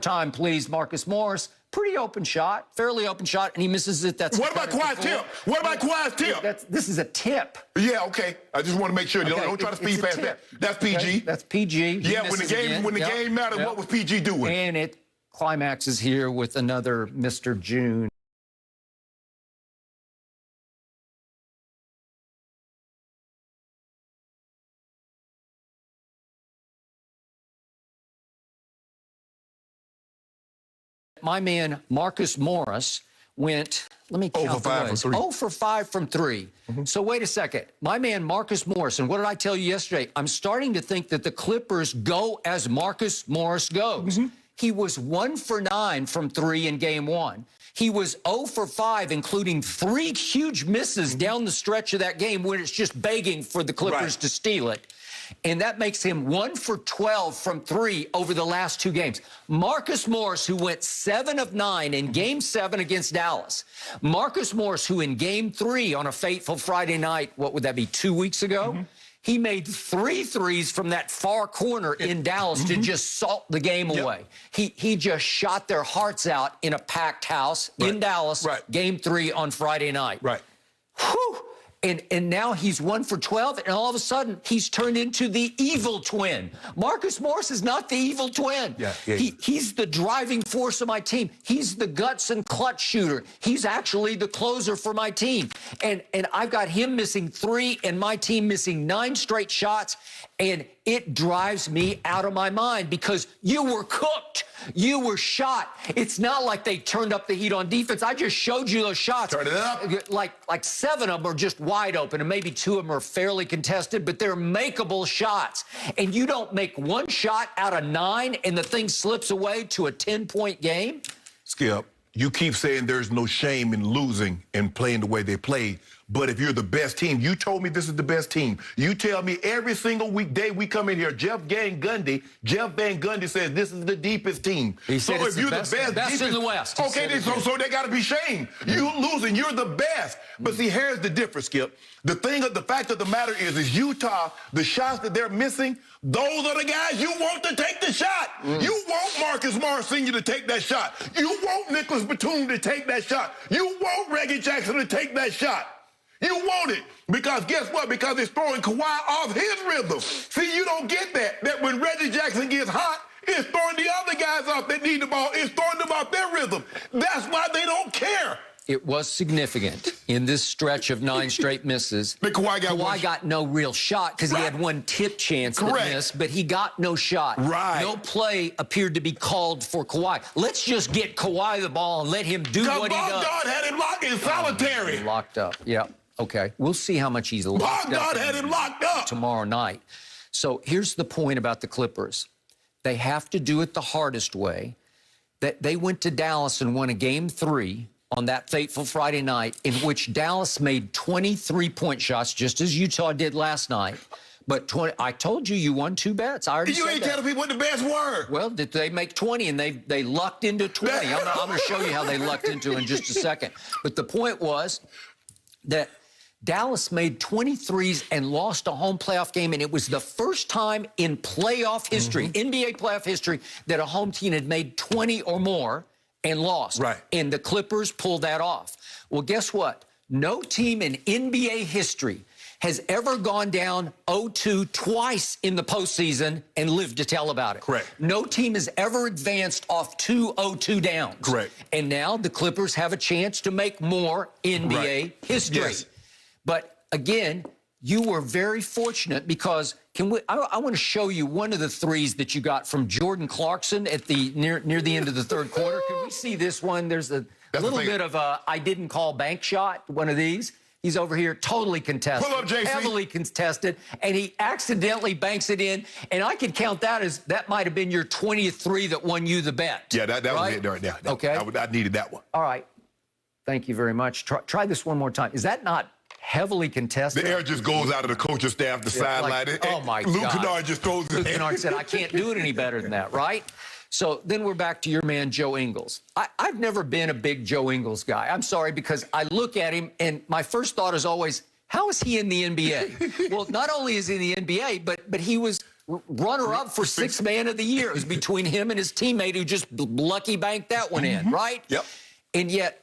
Time, please, Marcus Morris. Pretty open shot, fairly open shot, and he misses it. That's what about Kawhi's tip? What about Kawhi's tip? This is a tip. Yeah, okay. I just want to make sure. Okay, don't try to speed past that. That's PG. Okay, that's PG. Yeah, when the game mattered, what was PG doing? And it climaxes here with another Mr. June. My man, Marcus Morris, went, let me count 0 for 5 from 3. 0 for 5 from 3. So wait a second. My man, Marcus Morris, and what did I tell you yesterday? I'm starting to think that the Clippers go as Marcus Morris goes. He was 1 for 9 from 3 in game 1. He was 0 for 5, including 3 huge misses down the stretch of that game when it's just begging for the Clippers to steal it. And that makes him 1 for 12 from 3 over the last 2 games. Marcus Morris, who went 7 of 9 in Game 7 against Dallas. Marcus Morris, who in Game 3 on a fateful Friday night, what would that be, 2 weeks ago? He made 3 threes from that far corner in Dallas to just salt the game away. He just shot their hearts out in a packed house in Dallas, Game 3 on Friday night. Whew! And now he's 1 for 12, and all of a sudden, he's turned into the evil twin. Marcus Morris is not the evil twin. He's the driving force of my team. He's the guts and clutch shooter. He's actually the closer for my team. And I've got him missing 3 and my team missing 9 straight shots, and it drives me out of my mind because you were cooked. You were shot. It's not like they turned up the heat on defense. I just showed you those shots. Turn it up. Like 7 of them are just wide open, and maybe 2 of them are fairly contested, but they're makeable shots. And you don't make 1 shot out of 9, and the thing slips away to a 10-point game? Skip, you keep saying there's no shame in losing and playing the way they played. But if you're the best team, you told me this is the best team. You tell me every single weekday we come in here, Jeff Van Gundy says this is the deepest team. He said so it's if you're the best in the West. Okay, so they got to be shame. You losing, you're the best. But see, here's the difference, Skip. The fact of the matter is Utah, the shots that they're missing, those are the guys you want to take the shot. You want Marcus Morris Sr. to take that shot. You want Nicholas Batum to take that shot. You want Reggie Jackson to take that shot. You want it because guess what? Because it's throwing Kawhi off his rhythm. See, you don't get that. That when Reggie Jackson gets hot, it's throwing the other guys off that need the ball. It's throwing them off their rhythm. That's why they don't care. It was significant in this stretch of 9 straight misses. But Kawhi got no real shot because he had 1 tip chance that missed, but he got no shot. No play appeared to be called for Kawhi. Let's just get Kawhi the ball and let him do what he does. God had him locked in solitary. Locked up, yeah. Okay, we'll see how much he's locked up. God had him locked up tomorrow night. So here's the point about the Clippers. They have to do it the hardest way. That they went to Dallas and won a Game 3 on that fateful Friday night in which Dallas made 23-point shots, just as Utah did last night. But I told you, you won 2 bets. I already said that. You ain't telling people what the bets were. Well, did they make 20, and they lucked into 20. I'm going to show you how they lucked into in just a second. But the point was that Dallas made 23s and lost a home playoff game, and it was the first time in playoff history, NBA playoff history, that a home team had made 20 or more and lost. And the Clippers pulled that off. Well, guess what? No team in NBA history has ever gone down 0-2 twice in the postseason and lived to tell about it. No team has ever advanced off 2 0-2 downs. And now the Clippers have a chance to make more NBA history. But again, you were very fortunate because I want to show you one of the threes that you got from Jordan Clarkson at the near the end of the 3rd quarter. Can we see this one? There's a little bit of a I didn't call bank shot, one of these. He's over here totally contested, pull up, JC. Heavily contested, and he accidentally banks it in. And I could count that as that might have been your 20th 3 that won you the bet. Yeah, that was it right there. Okay. I needed that one. All right. Thank you very much. Try this one more time. Is that not heavily contested? The air just goes out of the coaching staff, the sideline. Oh, my God. Luke Kennard just throws it. Luke Kennard said, I can't do it any better than that, right? So then we're back to your man, Joe Ingles. I've never been a big Joe Ingles guy. I'm sorry, because I look at him, and my first thought is always, how is he in the NBA? Well, not only is he in the NBA, but he was runner-up for Sixth Man of the Year. It was between him and his teammate who just lucky banked that one in, right? Yep. And yet,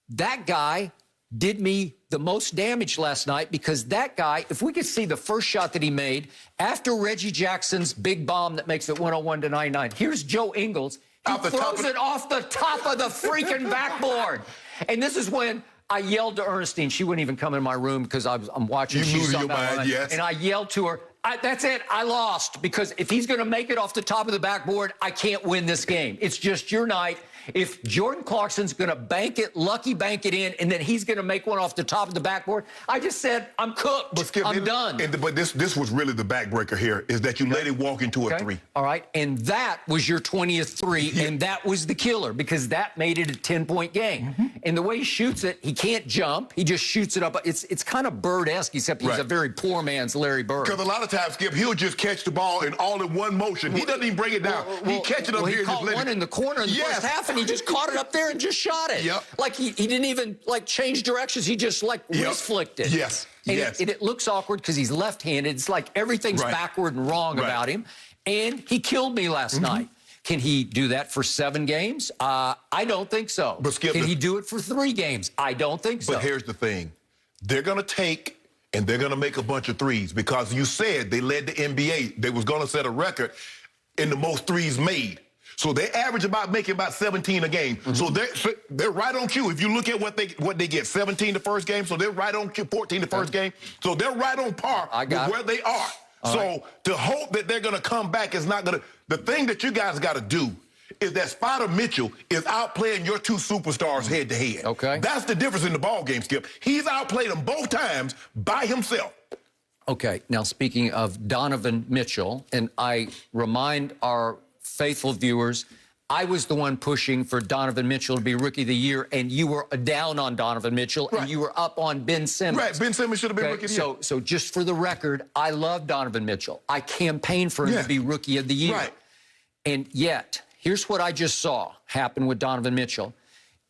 that guy did me the most damage last night because that guy, if we could see the first shot that he made after Reggie Jackson's big bomb that makes it 101 to 99, here's Joe Ingles. He throws it off the top of the freaking backboard. And this is when I yelled to Ernestine. She wouldn't even come in my room because I'm watching. You lose your mind, yes. And I yelled to her, that's it, I lost. Because if he's going to make it off the top of the backboard, I can't win this game. It's just your night. If Jordan Clarkson's going to bank it, lucky bank it in, and then he's going to make one off the top of the backboard, I just said, I'm cooked. But Skip, I'm done. But this was really the backbreaker here, is that you let it walk into a three. All right, and that was your 20th three, and that was the killer because that made it a 10-point game. And the way he shoots it, he can't jump. He just shoots it up. It's kind of Bird-esque, except he's a very poor man's Larry Bird. Because a lot of times, Skip, he'll just catch the ball and all in one motion. He doesn't even break it down. He catch it up here. He caught one in the corner in the first half, and he just caught it up there and just shot it. Yep. Like he didn't even like change directions. He just like wrist flicked it. Yes. And it looks awkward because he's left-handed. It's like everything's backward and wrong about him. And he killed me last night. Can he do that for 7 games? I don't think so. But Skip, can he do it for 3 games? I don't think so. But here's the thing. They're going to take and they're going to make a bunch of threes because you said they led the NBA. They was going to set a record in the most threes made. So they average making about 17 a game. So they're right on cue. If you look at what they get, 17 the first game, so they're right on cue, 14 the first game. So they're right on par with where they are. So to hope that they're going to come back is not going to. The thing that you guys got to do is that Spider Mitchell is outplaying your 2 superstars head to head. Okay. That's the difference in the ball game, Skip. He's outplayed them both times by himself. Okay. Now, speaking of Donovan Mitchell, and I remind our faithful viewers, I was the one pushing for Donovan Mitchell to be Rookie of the Year, and you were down on Donovan Mitchell, and you were up on Ben Simmons. Right, Ben Simmons should have been Rookie of the Year. So just for the record, I love Donovan Mitchell. I campaigned for him to be Rookie of the Year. Right. And yet, here's what I just saw happen with Donovan Mitchell.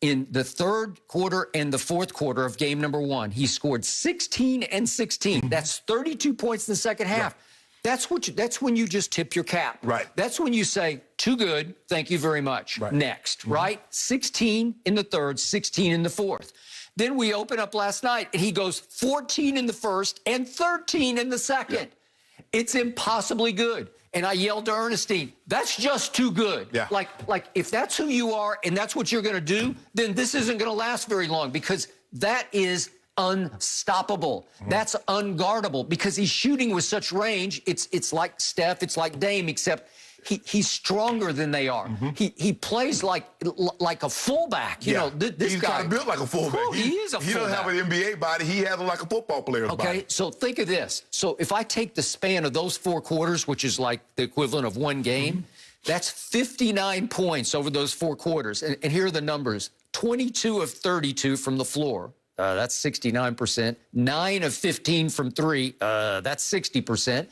In the 3rd quarter and the 4th quarter of game number 1, he scored 16 and 16. That's 32 points in the second half. That's when you just tip your cap. Right. That's when you say, too good, thank you very much. Next, right? 16 in the 3rd, 16 in the 4th. Then we open up last night, and he goes 14 in the 1st and 13 in the 2nd. It's impossibly good. And I yelled to Ernestine, that's just too good. Like if that's who you are and that's what you're going to do, then this isn't going to last very long because that is unstoppable. That's unguardable because he's shooting with such range. It's like Steph, it's like Dame, except he's stronger than they are. He plays like a fullback. You know, this he's guy kind of built like a fullback. He is a fullback. He doesn't have an NBA body. He has like a football player's body. Okay, so think of this. So if I take the span of those 4 quarters, which is like the equivalent of 1 game, that's 59 points over those 4 quarters. And here are the numbers. 22 of 32 from the floor. That's 69%. 9 of 15 from 3. That's 60%.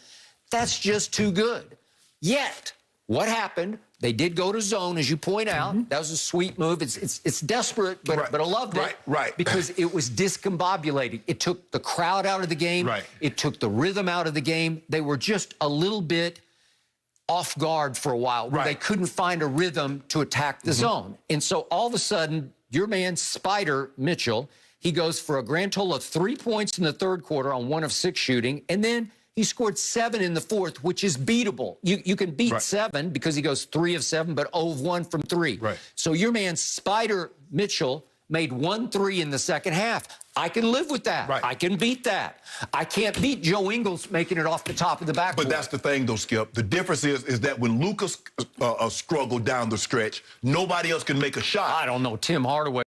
That's just too good. Yet, what happened? They did go to zone, as you point out. That was a sweet move. It's desperate, but I loved it. Because it was discombobulating. It took the crowd out of the game. It took the rhythm out of the game. They were just a little bit off guard for a while where they couldn't find a rhythm to attack the zone. And so all of a sudden, your man, Spider Mitchell, he goes for a grand total of 3 points in the 3rd quarter on 1 of 6 shooting, and then he scored 7 in the 4th, which is beatable. You can beat 7 because he goes 3 of 7, but 0 of 1 from 3. So your man, Spider Mitchell, made 1 3 in the second half. I can live with that. I can beat that. I can't beat Joe Ingles making it off the top of the backboard. But that's the thing, though, Skip. The difference is that when Lucas struggled down the stretch, nobody else can make a shot. I don't know. Tim Hardaway